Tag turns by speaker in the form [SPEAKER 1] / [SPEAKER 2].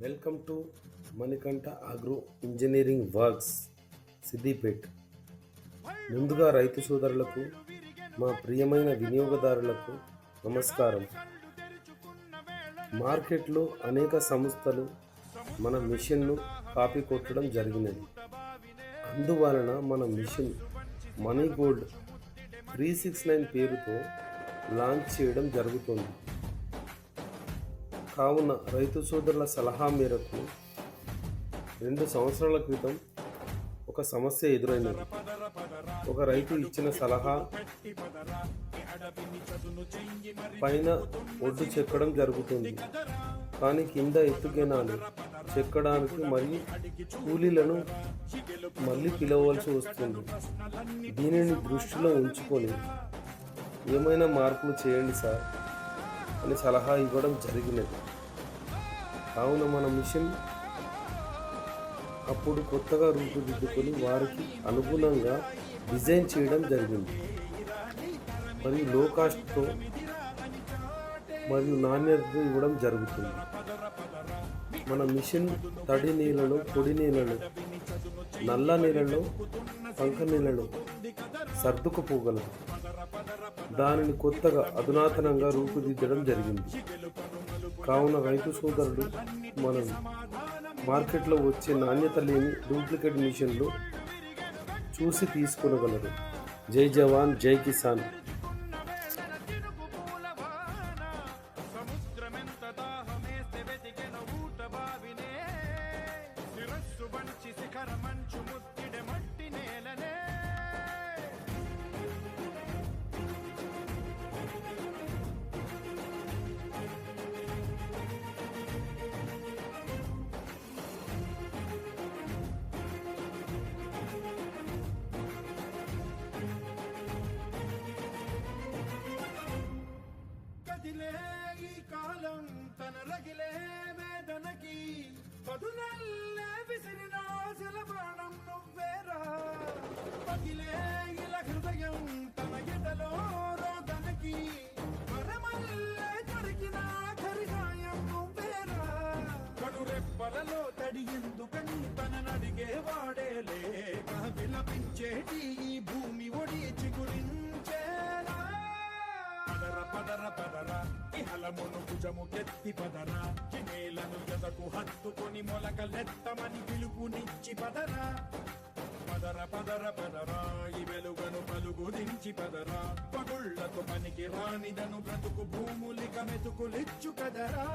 [SPEAKER 1] Welcome to Manikanta agro engineering works Siddipet. ముందుగా రైతు సోదరులకు, మా ప్రియమైన వినియోగదారులకు నమస్కారం. మార్కెట్లో అనేక సంస్థలు మన మిషన్ను కాపీ కొట్టడం జరిగినది. అందువలన మన మిషన్ మనీ గోల్డ్ 369 పేరుతో లాంచ్ చేయడం జరుగుతుంది. కావున రైతు సోదరుల సలహా మేరకు 2 సంవత్సరాల క్రితం ఒక సమస్య ఎదురైనది. ఒక రైతు ఇచ్చిన సలహా పైన ఒడ్డు చెక్కడం జరుగుతుంది, కానీ కింద ఎత్తుకెనాలు చెక్కడానికి మరియు కూలీలను మళ్ళీ పిలవలసి వస్తుంది. దీనిని దృష్టిలో ఉంచుకొని ఏమైనా మార్పులు చేయండి సార్ అని సలహా ఇవ్వడం జరిగినది. కావున మన మిషన్ అప్పుడు కొత్తగా రూపుదిద్దుకొని వారికి అనుగుణంగా డిజైన్ చేయడం జరిగింది. మరియు లో కాస్ట్తో మరియు నాణ్యతతో ఇవ్వడం జరుగుతుంది. మన మిషన్ తడి నీళ్ళలో, పొడి నీళ్ళలో, నల్ల నీళ్ళలో, పంక నీళ్ళలో సర్దుకుపోగలదు. దానిని కొత్తగా అధునాతనంగా రూపుదిద్దడం జరిగింది. కావున రైతు సోదరులు మనం మార్కెట్లో వచ్చే నాణ్యత లేని డూప్లికేట్ మిషన్లు చూసి తీసుకొనగలరు. జై జవాన్, జై కిసాన్.
[SPEAKER 2] ఈ కాలం తన రగిలే వేదనకి పదునల్లే విసిరినాశల బాణం నువ్వేరా. పగిలే ఇలా హృదయం తన ఎడలో రోదనకి మరమల్లే దొరికిన ఖరిసాయం నువ్వేరా. కడురెప్పలలో తడి ఎందుకని తననడిగే వాడేలే విలపించేటి ఈ భూమి ఒడి చిగురించేరా. పదర పదర ఇహలమును భుజము కెత్తి పదరా, నేలను ఎదకు హత్తుకొని మొలకలెత్తమని పిలుపునిచ్చి పదరా. పదర పదర పదరా ఈ వెలుగను పలుగు దించి పదరా, పగుళ్లతో పనికి రానిదను బ్రతుకు భూములిక మెతుకులిచ్చు కదరా.